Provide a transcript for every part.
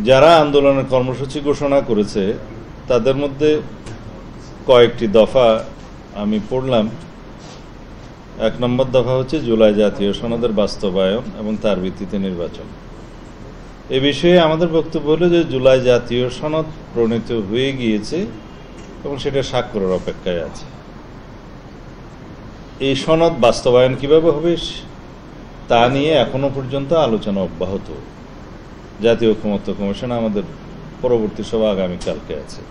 যারা আন্দোলনের কর্মসূচি ঘোষণা করেছে তাদের মধ্যে কয়েকটি দফা আমি পড়লাম। 1 নম্বর দফা হচ্ছে জুলাই জাতীয় সনদের বাস্তবায়ন এবং তার ভিত্তিতে নির্বাচন। এ বিষয়ে আমাদের বক্তব্য হলো যে জুলাই জাতীয় সনদ প্রণীত হয়ে গিয়েছে এবং সেটা স্বাক্ষরের অপেক্ষায় আছে। এই সনদ বাস্তবায়ন কিভাবে হবে তা নিয়ে এখনো পর্যন্ত আলোচনা অব্যাহত। জাতীয় ঐকমত্য কমিশন আমাদের পরবর্তী সভা আগামীকালকে আছে।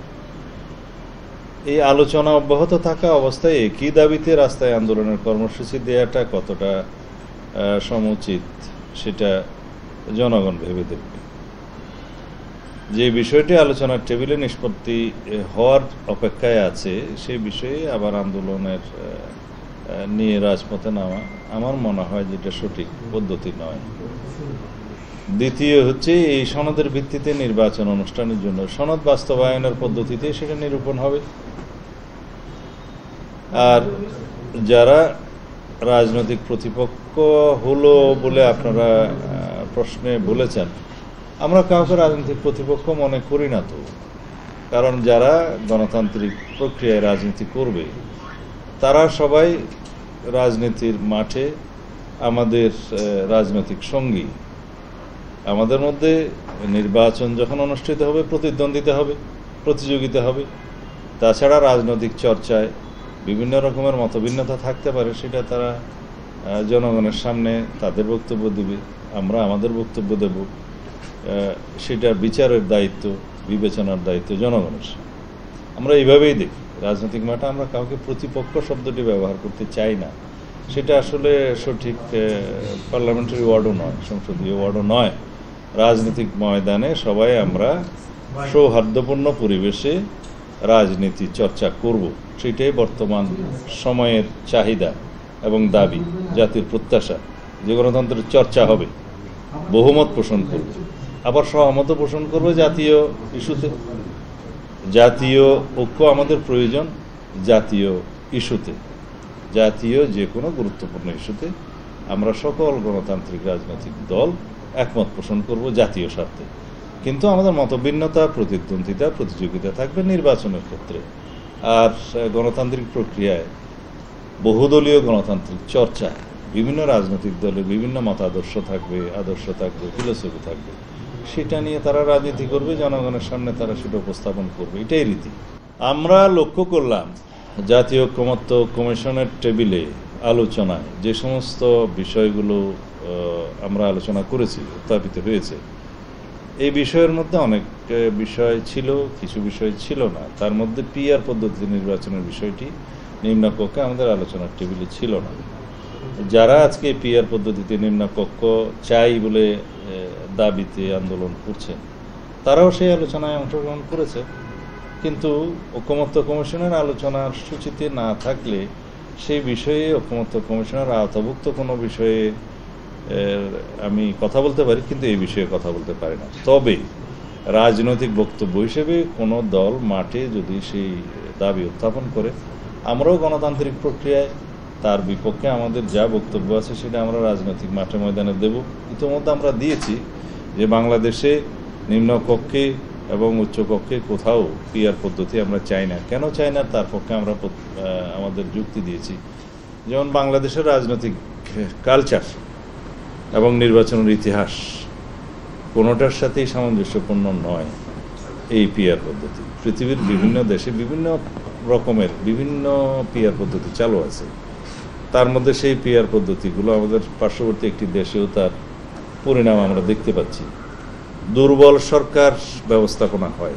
এই আলোচনা অব্যাহত থাকা অবস্থায় একই দাবিতে রাস্তায় আন্দোলনের কর্মসূচি দেওয়াটা কতটা সমুচিত সেটা জনগণ ভেবে দেখবে। যে বিষয়টি আলোচনার টেবিলে নিষ্পত্তি হওয়ার অপেক্ষায় আছে সেই বিষয়ে আবার আন্দোলনের নিয়ে রাজপথে নামা আমার মনে হয় যেটা সঠিক পদ্ধতি নয়। দ্বিতীয় হচ্ছে এই সনদের ভিত্তিতে নির্বাচন অনুষ্ঠানের জন্য সনদ বাস্তবায়নের পদ্ধতিতে সেটা নিরূপণ হবে। আর যারা রাজনৈতিক প্রতিপক্ষ হলো বলে আপনারা প্রশ্নে বলেছেন, আমরা কাউকে রাজনৈতিক প্রতিপক্ষ মনে করি না তো। কারণ যারা গণতান্ত্রিক প্রক্রিয়ায় রাজনীতি করবে তারা সবাই রাজনীতির মাঠে আমাদের রাজনৈতিক সঙ্গী। আমাদের মধ্যে নির্বাচন যখন অনুষ্ঠিত হবে প্রতিদ্বন্দ্বিতা হবে, প্রতিযোগিতা হবে। তাছাড়া রাজনৈতিক চর্চায় বিভিন্ন রকমের মতভিন্নতা থাকতে পারে, সেটা তারা জনগণের সামনে তাদের বক্তব্য দিবে, আমরা আমাদের বক্তব্য দেব। সেটা বিচারের দায়িত্ব, বিবেচনার দায়িত্ব জনগণের। আমরা এইভাবেই দেখি রাজনৈতিক মাঠে আমরা কাউকে প্রতিপক্ষ শব্দটি ব্যবহার করতে চাই না। সেটা আসলে সঠিক পার্লামেন্টারি ওয়ার্ডও নয়, সংসদীয় ওয়ার্ডও নয়। রাজনৈতিক ময়দানে সবাই আমরা সৌহার্দ্যপূর্ণ পরিবেশে রাজনীতি চর্চা করব, সেটাই বর্তমান সময়ের চাহিদা এবং দাবি। জাতির প্রত্যাশা যে গণতন্ত্রের চর্চা হবে, বহুমত পোষণ করবে, আবার সহমত পোষণ করবে জাতীয় ইস্যুতে। জাতীয় ঐক্য আমাদের প্রয়োজন জাতীয় ইস্যুতে, জাতীয় যে কোনো গুরুত্বপূর্ণ ইস্যুতে আমরা সকল গণতান্ত্রিক রাজনৈতিক দল একমত পোষণ করব জাতীয় স্বার্থে। কিন্তু আমাদের মতভিন্নতা, প্রতিদ্বন্দ্বিতা, প্রতিযোগিতা থাকবে নির্বাচনের ক্ষেত্রে। আর গণতান্ত্রিক প্রক্রিয়ায় বহুদলীয় গণতান্ত্রিক চর্চা, বিভিন্ন রাজনৈতিক দলের বিভিন্ন মতাদর্শ থাকবে, আদর্শ থাকবে, ফিলোসফি থাকবে। সেটা নিয়ে তারা রাজনীতি করবে, জনগণের সামনে তারা সেটা উপস্থাপন করবে, এটাই রীতি। আমরা লক্ষ্য করলাম জাতীয় ঐকমত্য কমিশনের টেবিলে আলোচনায় যে সমস্ত বিষয়গুলো আমরা আলোচনা করেছি, উত্থাপিত হয়েছে, এই বিষয়ের মধ্যে অনেক বিষয় ছিল, কিছু বিষয় ছিল না। তার মধ্যে পিআর পদ্ধতি নির্বাচনের বিষয়টি নিম্নকক্ষে আমাদের আলোচনার টেবিলে ছিল না। যারা আজকে পিআর পদ্ধতিতে নিম্নকক্ষ চাই বলে দাবিতে আন্দোলন করছেন, তারাও সেই আলোচনায় অংশগ্রহণ করেছে। কিন্তু ঐকমত্য কমিশনের আলোচনার সূচিতে না থাকলে সেই বিষয়ে ঐকমত্য কমিশনের আওতাভুক্ত কোনো বিষয়ে আমি কথা বলতে পারি, কিন্তু এই বিষয়ে কথা বলতে পারি না। তবে রাজনৈতিক বক্তব্য হিসেবে কোনো দল মাঠে যদি সেই দাবি উত্থাপন করে, আমরাও গণতান্ত্রিক প্রক্রিয়ায় তার বিপক্ষে আমাদের যা বক্তব্য আছে সেটা আমরা রাজনৈতিক মাঠে ময়দানে দেব। ইতিমধ্যে আমরা দিয়েছি যে বাংলাদেশে নিম্নকক্ষে এবং উচ্চকক্ষে কোথাও পিআর পদ্ধতি আমরা চাই না। কেন চাই না তার পক্ষে আমরা আমাদের যুক্তি দিয়েছি। যেমন বাংলাদেশের রাজনৈতিক কালচার এবং নির্বাচনের ইতিহাস কোনোটার সাথেই সামঞ্জস্যপূর্ণ নয় এই পিআর পদ্ধতি। পৃথিবীর বিভিন্ন দেশে বিভিন্ন রকমের বিভিন্ন পিআর পদ্ধতি চালু আছে। তার মধ্যে সেই পিআর পদ্ধতিগুলো আমাদের পার্শ্ববর্তী একটি দেশেও তার পরিণাম আমরা দেখতে পাচ্ছি। দুর্বল সরকার ব্যবস্থাপনা হয়।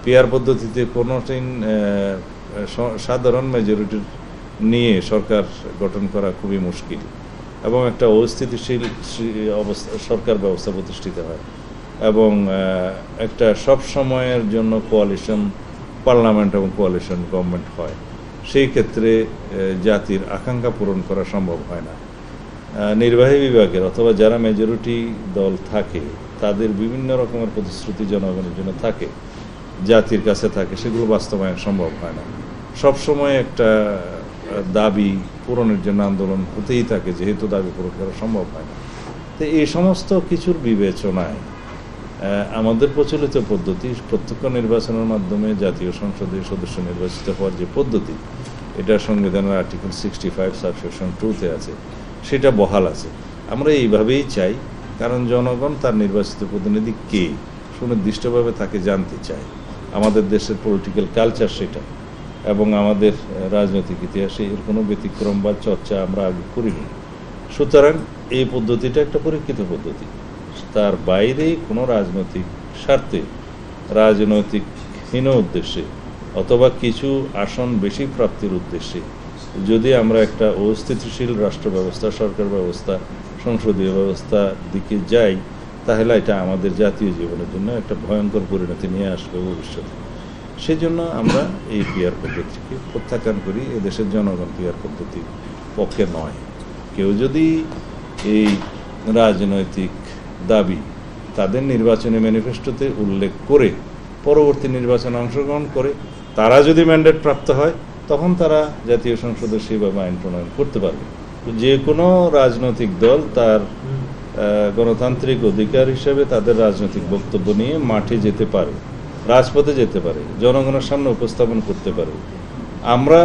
পিআর পদ্ধতিতে কোনোদিন সাধারণ মেজরিটি নিয়ে সরকার গঠন করা খুবই মুশকিল এবং একটা অস্থিতিশীল সরকার ব্যবস্থা প্রতিষ্ঠিত হয় এবং একটা সব সময়ের জন্য কোয়ালিশন পার্লামেন্ট এবং কোয়ালিশন গভর্নমেন্ট হয়। সেই ক্ষেত্রে জাতির আকাঙ্ক্ষা পূরণ করা সম্ভব হয় না। নির্বাহী বিভাগের অথবা যারা মেজরিটি দল থাকে তাদের বিভিন্ন রকমের প্রতিশ্রুতি জনগণের জন্য থাকে, জাতির কাছে থাকে, সেগুলো বাস্তবায়ন সম্ভব হয় না। সবসময় একটা দাবি পূরণের জন্য আন্দোলন হতেই থাকে, যেহেতু দাবি পূরণ করা সম্ভব হয় না। তো এই সমস্ত কিছুর বিবেচনায় আমাদের প্রচলিত পদ্ধতি প্রত্যক্ষ নির্বাচনের মাধ্যমে জাতীয় সংসদের সদস্য নির্বাচিত হওয়ার যে পদ্ধতি, এটা সংবিধানের আর্টিকেল 65 সাবসেকশন 2-তে আছে, সেটা বহাল আছে। আমরা এইভাবেই চাই, কারণ জনগণ তার নির্বাচিত প্রতিনিধি কে সুনির্দিষ্টভাবে তাকে জানতে চায়। আমাদের দেশের পলিটিক্যাল কালচার সেটা, এবং আমাদের রাজনৈতিক ইতিহাসে এর কোনো ব্যতিক্রম বা চর্চা আমরা আগে করিনি। সুতরাং এই পদ্ধতিটা একটা পরীক্ষিত পদ্ধতি। তার বাইরে কোনো রাজনৈতিক স্বার্থে, রাজনৈতিকহীন উদ্দেশ্যে অথবা কিছু আসন বেশি প্রাপ্তির উদ্দেশ্যে যদি আমরা একটা অস্থিতিশীল রাষ্ট্র ব্যবস্থা, সরকার ব্যবস্থা, সংসদীয় ব্যবস্থার দিকে যাই, তাহলে এটা আমাদের জাতীয় জীবনের জন্য একটা ভয়ঙ্কর পরিণতি নিয়ে আসবে ভবিষ্যতে। সেই জন্য আমরা এই পিআর পদ্ধতিকে প্রত্যাখ্যান করি। এদেশের জনগণ পিআর পদ্ধতির পক্ষে নয়। কেউ যদি এই রাজনৈতিক দাবি তাদের নির্বাচনী ম্যানিফেস্টোতে উল্লেখ করে পরবর্তী নির্বাচনে অংশগ্রহণ করে, তারা যদি ম্যান্ডেট প্রাপ্ত হয়, তখন তারা জাতীয় সংসদে সেভাবে আইন প্রণয়ন করতে পারবে। যে কোনো রাজনৈতিক দল তার গণতান্ত্রিক অধিকার হিসেবে তাদের রাজনৈতিক বক্তব্য নিয়ে মাঠে যেতে পারে, রাজপথে যেতে পারে, জনগণের সামনে উপস্থাপন করতে পারে। আমরা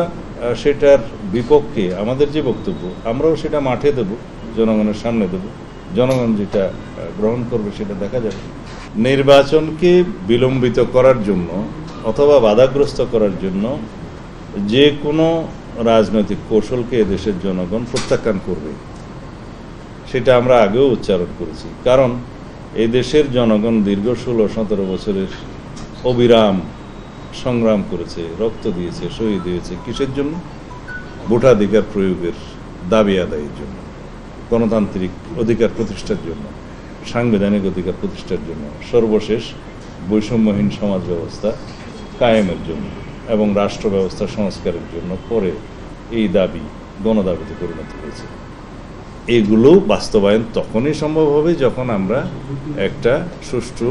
সেটার বিপক্ষে আমাদের যে বক্তব্য, আমরাও সেটা মাঠে দেব, জনগণের সামনে দেব। জনগণ যেটা গ্রহণ করবে সেটা দেখা যাবে। নির্বাচনকে বিলম্বিত করার জন্য অথবা বাধাগ্রস্ত করার জন্য যে কোনো রাজনৈতিক কৌশলকে এদেশের জনগণ প্রত্যাখ্যান করবে, সেটা আমরা আগেও উচ্চারণ করেছি। কারণ এই দেশের জনগণ দীর্ঘ 16-17 বছরের অবিরাম সংগ্রাম করেছে, রক্ত দিয়েছে, শহীদ হয়েছে। কিসের জন্য? ভোটাধিকার প্রয়োগের দাবি আদায়ের জন্য, গণতান্ত্রিক অধিকার প্রতিষ্ঠার জন্য, সাংবিধানিক অধিকার প্রতিষ্ঠার জন্য, সর্বশেষ বৈষম্যহীন সমাজ ব্যবস্থা কায়েমের জন্য এবং রাষ্ট্র ব্যবস্থা সংস্কারের জন্য পরে এই দাবি গণদাবিতে পরিণত হয়েছে। এগুলো বাস্তবায়ন তখনই সম্ভব হবে যখন আমরা একটা সুষ্ঠু,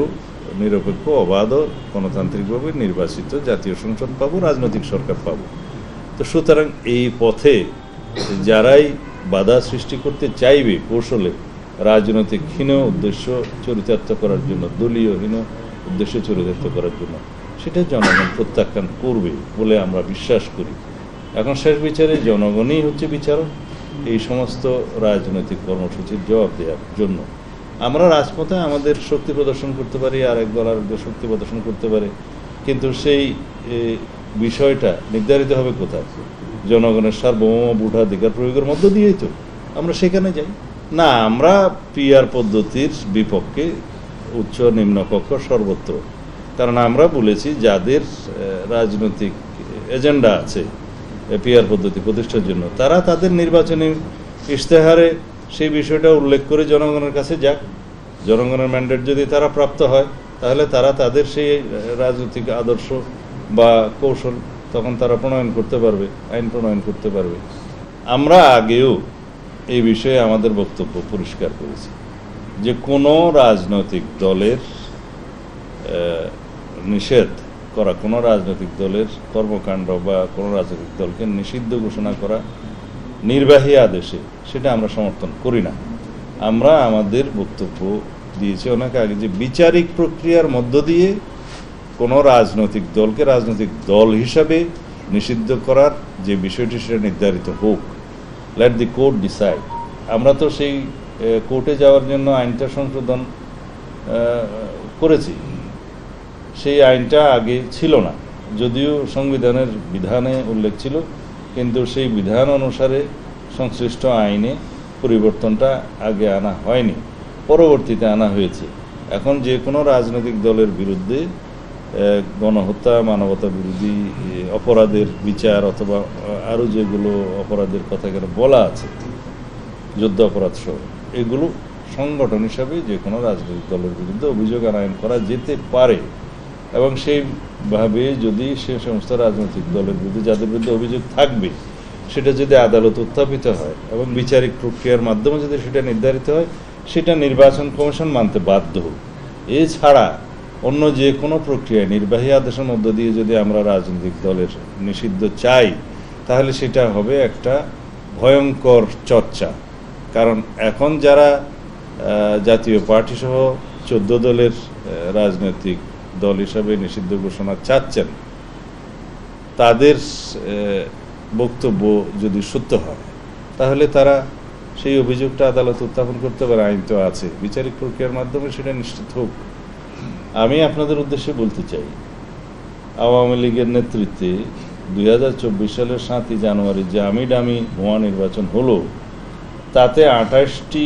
নিরপেক্ষ, অবাধ, গণতান্ত্রিকভাবে নির্বাচিত জাতীয় সংসদ পাবো, রাজনৈতিক সরকার পাবো। তো সুতরাং এই পথে যারাই বাধা সৃষ্টি করতে চাইবে কৌশলে, রাজনৈতিক হীন উদ্দেশ্য চরিতার্থ করার জন্য, দলীয়হীন উদ্দেশ্য চরিতার্থ করার জন্য, সেটা জনগণ প্রত্যাখ্যান করবে বলে আমরা বিশ্বাস করি। এখন শেষ বিচারে জনগণই হচ্ছে বিচারক এই সমস্ত রাজনৈতিক কর্মসূচির জবাব দেওয়ার জন্য। আমরা রাজপথে আমাদের শক্তি প্রদর্শন করতে পারি, আর এক দল আরেকদের শক্তি প্রদর্শন করতে পারে, কিন্তু সেই বিষয়টা নির্ধারিত হবে কোথায়? জনগণের সার্বভৌম ভোটাধিকার প্রয়োগের মধ্য দিয়েই তো আমরা সেখানে যাই না। আমরা পিআর পদ্ধতির বিপক্ষে উচ্চ নিম্নকক্ষ সর্বত্র। কারণ আমরা বলেছি, যাদের রাজনৈতিক এজেন্ডা আছে পিআর পদ্ধতি প্রতিষ্ঠার জন্য, তারা তাদের নির্বাচনী ইশতেহারে সেই বিষয়টা উল্লেখ করে জনগণের কাছে যাক। জনগণের ম্যান্ডেট যদি তারা প্রাপ্ত হয়, তাহলে তারা তাদের সেই রাজনৈতিক আদর্শ বা কৌশল তখন তারা প্রণয়ন করতে পারবে, আইন প্রণয়ন করতে পারবে। আমরা আগেও এই বিষয়ে আমাদের বক্তব্য পরিষ্কার করেছি যে কোনো রাজনৈতিক দলের নিষেধ করা, কোনো রাজনৈতিক দলের কর্মকাণ্ড বা কোনো রাজনৈতিক দলকে নিষিদ্ধ ঘোষণা করা নির্বাহী আদেশে, সেটা আমরা সমর্থন করি না। আমরা আমাদের বক্তব্য দিয়েছি অনেক আগে যে বিচারিক প্রক্রিয়ার মধ্য দিয়ে কোনো রাজনৈতিক দলকে রাজনৈতিক দল হিসাবে নিষিদ্ধ করার যে বিষয়টি, সেটা নির্ধারিত হোক। Late the court decide. আমরা তো সেই কোর্টে যাওয়ার জন্য আইনটা সংশোধন করেছি। সেই আইনটা আগে ছিল না, যদিও সংবিধানের বিধানে উল্লেখ ছিল, কিন্তু সেই বিধান অনুসারে সংশ্লিষ্ট আইনে পরিবর্তনটা আগে আনা হয়নি, পরবর্তীতে আনা হয়েছে। এখন যে কোনো রাজনৈতিক দলের বিরুদ্ধে গণহত্যা, মানবতা বিরোধী অপরাধের বিচার অথবা আরও যেগুলো অপরাধের কথা এখানে বলা আছে, যুদ্ধ অপরাধ সহ, এগুলো সংগঠন হিসাবে যে কোনো রাজনৈতিক দলের বিরুদ্ধে অভিযোগ আনয়ন করা যেতে পারে। এবং সেইভাবে যদি সে সমস্ত রাজনৈতিক দলের বিরুদ্ধে, যাদের বিরুদ্ধে অভিযোগ থাকবে, সেটা যদি আদালত উত্থাপিত হয় এবং বিচারিক প্রক্রিয়ার মাধ্যমে যদি সেটা নির্ধারিত হয়, সেটা নির্বাচন কমিশন মানতে বাধ্য। এছাড়া অন্য যে কোনো প্রক্রিয়ায় নির্বাহী আদেশের মধ্য দিয়ে যদি আমরা রাজনৈতিক দলের নিষিদ্ধ চাই, তাহলে সেটা হবে একটা ভয়ঙ্কর চর্চা। কারণ এখন যারা জাতীয় পার্টি সহ 14 দলের রাজনৈতিক দল হিসাবে নিষিদ্ধ ঘোষণা চাচ্ছেন, তাদের বক্তব্য যদি সত্য হয় তাহলে তারা সেই অভিযোগটা আদালত উত্থাপন করতে পারে। আইন তো আছে, বিচারিক প্রক্রিয়ার মাধ্যমে সেটা নিশ্চিত হোক। আমি আপনাদের উদ্দেশ্যে বলতে চাই, আওয়ামী লীগের নেতৃত্বে 2024 সালের 7ই জানুয়ারি যে আমি ডামি ভুয়া নির্বাচন হলো, তাতে 28টি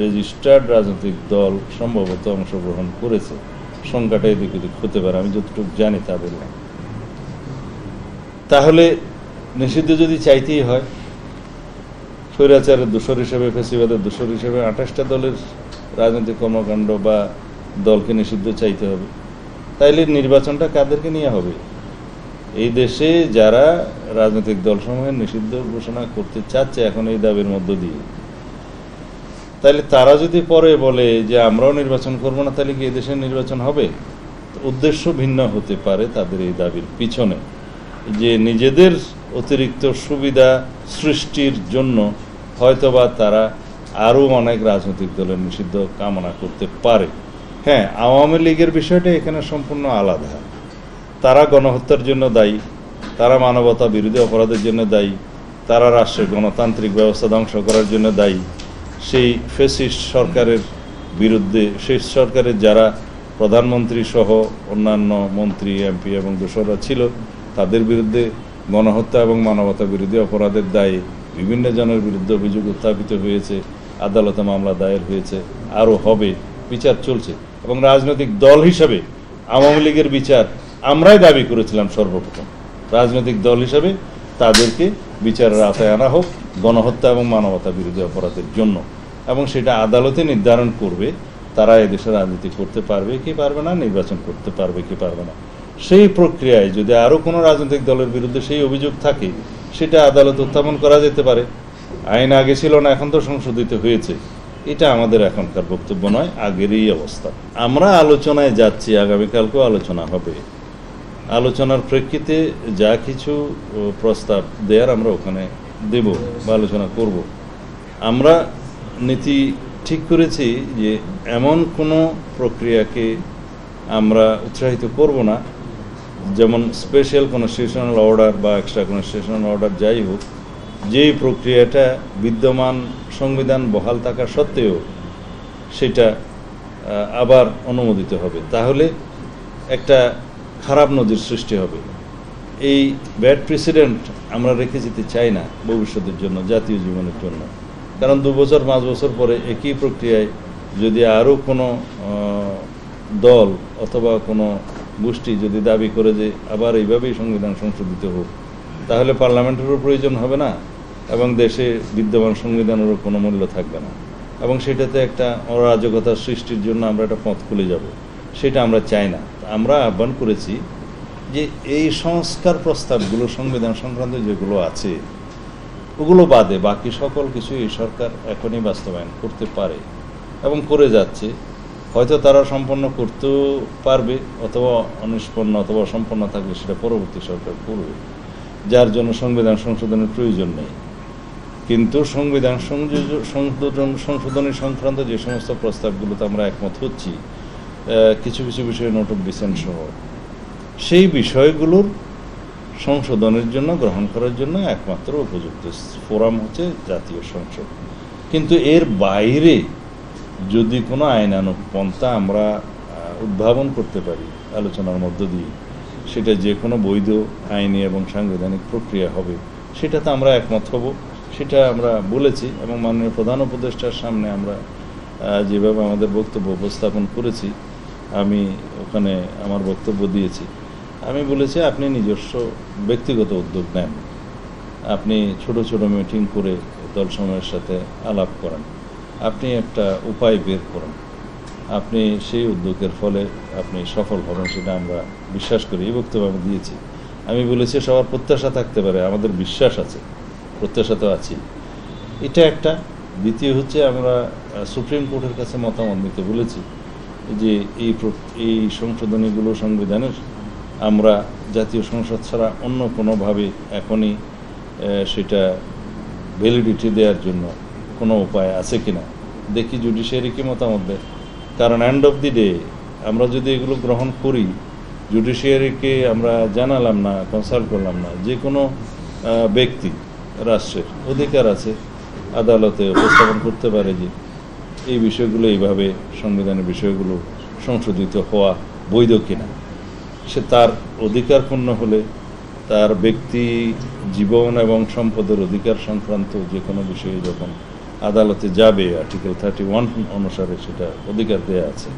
রেজিস্টার্ড রাজনৈতিক দল সম্ভবত অংশগ্রহণ করেছে। সংখ্যাটা এদিক ওদিক হতে পারে, আমি যতটুকু জানি তা বললাম। তাহলে নিষিদ্ধ যদি চাইতেই হয়, স্বৈরাচারের দোষর হিসেবে, ফ্যাসিবাদের দোষর হিসেবে 28টা দলের রাজনৈতিক কর্মকাণ্ড বা দলকে নিষিদ্ধ চাইতে হবে। তাইলে নির্বাচনটা কাদেরকে নিয়ে হবে? এই দেশে যারা রাজনৈতিক দলসমূহের নিষিদ্ধ ঘোষণা করতে চাচ্ছে এখন এই দাবির মধ্য দিয়ে, তাহলে তারা যদি পরে বলে যে আমরাও নির্বাচন করব না, তাহলে কি এই দেশের নির্বাচন হবে? উদ্দেশ্য ভিন্ন হতে পারে তাদের এই দাবির পিছনে, যে নিজেদের অতিরিক্ত সুবিধা সৃষ্টির জন্য হয়তোবা তারা আরও অনেক রাজনৈতিক দলের নিষিদ্ধ কামনা করতে পারে। হ্যাঁ, আওয়ামী লীগের বিষয়টা এখানে সম্পূর্ণ আলাদা। তারা গণহত্যার জন্য দায়ী, তারা মানবতা বিরোধী অপরাধের জন্য দায়ী, তারা রাষ্ট্রের গণতান্ত্রিক ব্যবস্থা ধ্বংস করার জন্য দায়ী। সেই ফ্যাসিস্ট সরকারের বিরুদ্ধে, সেই সরকারের যারা প্রধানমন্ত্রী সহ অন্যান্য মন্ত্রী, এমপি এবং দোসররা ছিল, তাদের বিরুদ্ধে গণহত্যা এবং মানবতা বিরোধী অপরাধের দায়ে বিভিন্ন জনের বিরুদ্ধে অভিযোগ উত্থাপিত হয়েছে, আদালতে মামলা দায়ের হয়েছে, আরও হবে, বিচার চলছে। এবং রাজনৈতিক দল হিসাবে আওয়ামী লীগের বিচার আমরাই দাবি করেছিলাম সর্বপ্রথম। রাজনৈতিক দল হিসাবে তাদেরকে বিচারের আওতায় আনা হোক গণহত্যা এবং মানবতা বিরোধী অপরাধের জন্য, এবং সেটা আদালতে নির্ধারণ করবে তারা এদেশে রাজনীতি করতে পারবে কি পারবে না, নির্বাচন করতে পারবে কি পারবে না। সেই প্রক্রিয়ায় যদি আরও কোনো রাজনৈতিক দলের বিরুদ্ধে সেই অভিযোগ থাকে, সেটা আদালত উত্থাপন করা যেতে পারে। আইন আগে ছিল না, এখন তো সংশোধিত হয়েছে। এটা আমাদের এখনকার বক্তব্য নয়, আগেরই অবস্থা। আমরা আলোচনায় যাচ্ছি, আগামীকালকেও আলোচনা হবে। আলোচনার প্রেক্ষিতে যা কিছু প্রস্তাব দেয়ার আমরা ওখানে দেব বা আলোচনা করব। আমরা নীতি ঠিক করেছি যে এমন কোনো প্রক্রিয়াকে আমরা উৎসাহিত করব না, যেমন স্পেশাল কনস্টিটিউশনাল অর্ডার বা এক্সট্রা কনস্টিটিউশনাল অর্ডার যাই হোক, যেই প্রক্রিয়াটা বিদ্যমান সংবিধান বহাল থাকা সত্ত্বেও সেটা আবার অনুমোদিত হবে, তাহলে একটা খারাপ নজির সৃষ্টি হবে। এই ব্যাড প্রেসিডেন্ট আমরা রেখে যেতে চাই না ভবিষ্যতের জন্য, জাতীয় জীবনের জন্য। কারণ 2 বছর 5 বছর পরে একই প্রক্রিয়ায় যদি আরও কোনো দল অথবা কোনো গোষ্ঠী যদি দাবি করে যে আবার এইভাবেই সংবিধান সংশোধিত হোক, তাহলে পার্লামেন্টেরও প্রয়োজন হবে না এবং দেশে বিদ্যমান সংবিধানেরও কোনো মূল্য থাকবে না, এবং সেটাতে একটা অরাজকতার সৃষ্টির জন্য আমরা একটা পথ খুলে যাব। সেটা আমরা চাই না। আমরা আহ্বান করেছি যে এই সংস্কার প্রস্তাবগুলো, সংবিধান সংক্রান্ত যেগুলো আছে ওগুলো বাদে বাকি সকল কিছু এই সরকার এখনই বাস্তবায়ন করতে পারে এবং করে যাচ্ছে। হয়তো তারা সম্পন্ন করতেও পারবে, অথবা অনিষ্পন্ন অথবা অসম্পন্ন থাকলে সেটা পরবর্তী সরকার করবে, যার জন্য সংবিধান সংশোধনের প্রয়োজন নেই। কিন্তু সংবিধান সংশোধনী সংক্রান্ত যে সমস্ত প্রস্তাবগুলোতে আমরা একমত হচ্ছি, কিছু কিছু বিষয়ে নোট অফ ডিসেন্ট সহ, সেই বিষয়গুলোর সংশোধনের জন্য, গ্রহণ করার জন্য একমাত্র উপযুক্ত ফোরাম হচ্ছে জাতীয় সংসদ। কিন্তু এর বাইরে যদি কোনো আইনানুগ পন্থা আমরা উদ্ভাবন করতে পারি আলোচনার মধ্য দিয়ে, সেটা যে কোনো বৈধ আইনি এবং সাংবিধানিক প্রক্রিয়া হবে, সেটাতে আমরা একমত হব। সেটা আমরা বলেছি এবং মাননীয় প্রধান উপদেষ্টার সামনে আমরা যেভাবে আমাদের বক্তব্য উপস্থাপন করেছি, আমি ওখানে আমার বক্তব্য দিয়েছি। আমি বলেছি আপনি নিজস্ব ব্যক্তিগত উদ্যোগ নেন, আপনি ছোট ছোট মিটিং করে দলসমূহের সাথে আলাপ করেন, আপনি একটা উপায় বের করেন, আপনি সেই উদ্যোগের ফলে আপনি সফল হবেন, সেটা আমরা বিশ্বাস করি। এই বক্তব্য আমি দিয়েছি। আমি বলেছি সবার প্রত্যাশা থাকতে পারে, আমাদের বিশ্বাস আছে, প্রত্যাশা তো আছি। এটা একটা। দ্বিতীয় হচ্ছে আমরা সুপ্রিম কোর্টের কাছে মতামত নিতে বলেছি যে এই সংশোধনীগুলো সংবিধানের আমরা জাতীয় সংসদ ছাড়া অন্য কোনোভাবে এখনই সেটা ভ্যালিডিটি দেওয়ার জন্য কোনো উপায় আছে কিনা দেখি, জুডিশিয়ারি কি মতামত দেয়। কারণ এন্ড অফ দি ডে আমরা যদি এগুলো গ্রহণ করি, জুডিশিয়ারিকে আমরা জানালাম না, কনসাল্ট করলাম না, যে কোনো ব্যক্তি রাষ্ট্রের অধিকার আছে আদালতে উপস্থাপন করতে পারে যে এই বিষয়গুলো এইভাবে সংবিধানের বিষয়গুলো সংশোধিত হওয়া বৈধ কিনা। সে তার অধিকার পূর্ণ হলে তার ব্যক্তি জীবন এবং সম্পদের অধিকার সংক্রান্ত যে কোনো বিষয়ে যখন আদালতে যাবে, আর্টিকেল 31 অনুসারে সেটা অধিকার দেয়া আছে,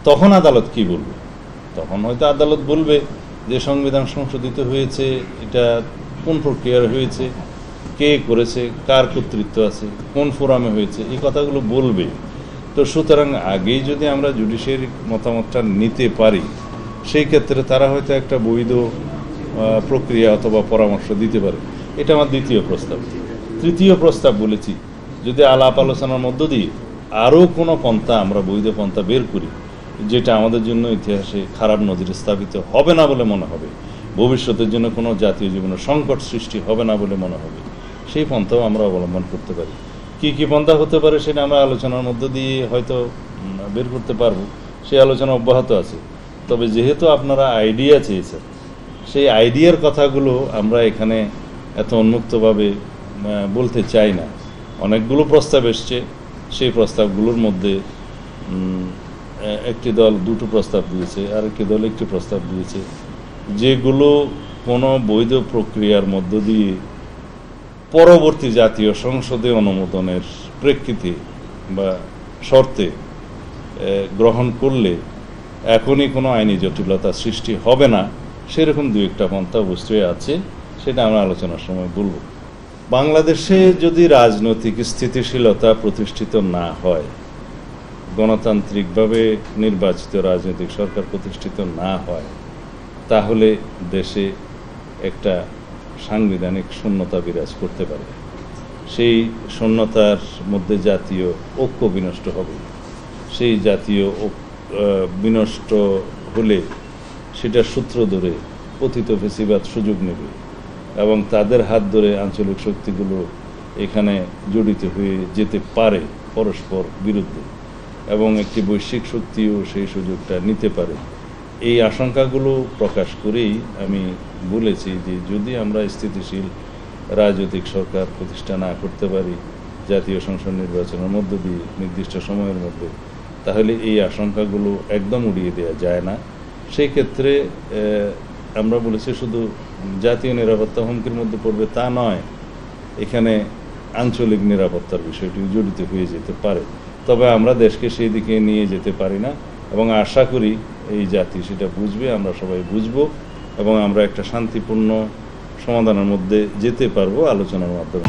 তখন আদালত কি বলবে? তখন হয়তো আদালত বলবে যে সংবিধান সংশোধিত হয়েছে, এটা কোন প্রক্রিয়ায় হয়েছে, কে করেছে, কার কর্তৃত্ব আছে, কোন ফোরামে হয়েছে, এই কথাগুলো বলবে। তো সুতরাং আগেই যদি আমরা জুডিশিয়ারি মতামতটা নিতে পারি, সেই ক্ষেত্রে তারা হয়তো একটা বৈধ প্রক্রিয়া অথবা পরামর্শ দিতে পারে। এটা আমার দ্বিতীয় প্রস্তাব। তৃতীয় প্রস্তাব বলেছি, যদি আলাপ আলোচনার মধ্য দিয়ে আরও কোনো পন্থা আমরা বৈধ পন্থা বের করি, যেটা আমাদের জন্য ইতিহাসে খারাপ নজির স্থাপিত হবে না বলে মনে হবে, ভবিষ্যতের জন্য কোনো জাতীয় জীবনের সংকট সৃষ্টি হবে না বলে মনে হবে, সেই পন্থাও আমরা অবলম্বন করতে পারি। কি কি পন্থা হতে পারে সেটা আমরা আলোচনার মধ্য দিয়ে হয়তো বের করতে পারবো, সেই আলোচনা অব্যাহত আছে। তবে যেহেতু আপনারা আইডিয়া চেয়েছেন, সেই আইডিয়ার কথাগুলো আমরা এখানে এত উন্মুক্তভাবে বলতে চাই না। অনেকগুলো প্রস্তাব এসছে, সেই প্রস্তাবগুলোর মধ্যে একটি দল দুটো প্রস্তাব দিয়েছে, আরেকটি দল একটি প্রস্তাব দিয়েছে, যেগুলো কোনো বৈধ প্রক্রিয়ার মধ্য দিয়ে পরবর্তী জাতীয় সংসদে অনুমোদনের প্রেক্ষিতে বা শর্তে গ্রহণ করলে এখনই কোনো আইনি জটিলতা সৃষ্টি হবে না, সেরকম দু একটা পন্থা অবশ্যই আছে, সেটা আমরা আলোচনার সময় বলব। বাংলাদেশে যদি রাজনৈতিক স্থিতিশীলতা প্রতিষ্ঠিত না হয়, গণতান্ত্রিকভাবে নির্বাচিত রাজনৈতিক সরকার প্রতিষ্ঠিত না হয়, তাহলে দেশে একটা সাংবিধানিক শূন্যতা বিরাজ করতে পারে। সেই শূন্যতার মধ্যে জাতীয় ঐক্য বিনষ্ট হবে। সেই জাতীয় বিনষ্ট হলে সেটার সূত্র ধরে পতিত ফেসিবাদ সুযোগ নেবে এবং তাদের হাত ধরে আঞ্চলিক শক্তিগুলো এখানে জড়িত হয়ে যেতে পারে পরস্পর বিরুদ্ধে, এবং একটি বৈশ্বিক শক্তিও সেই সুযোগটা নিতে পারে। এই আশঙ্কাগুলো প্রকাশ করেই আমি বলেছি যে যদি আমরা স্থিতিশীল রাজনৈতিক সরকার প্রতিষ্ঠা না করতে পারি জাতীয় সংসদ নির্বাচনের মধ্য দিয়ে নির্দিষ্ট সময়ের মধ্যে, তাহলে এই আশঙ্কাগুলো একদম উড়িয়ে দেওয়া যায় না। সেই ক্ষেত্রে আমরা বলেছি শুধু জাতীয় নিরাপত্তা হুমকির মধ্যে পড়বে তা নয়, এখানে আঞ্চলিক নিরাপত্তার বিষয়টিও জড়িত হয়ে যেতে পারে। তবে আমরা দেশকে সেই দিকে নিয়ে যেতে পারি না, এবং আশা করি এই জাতি সেটা বুঝবে, আমরা সবাই বুঝবো, এবং আমরা একটা শান্তিপূর্ণ সমাধানের মধ্যে যেতে পারবো আলোচনার মাধ্যমে।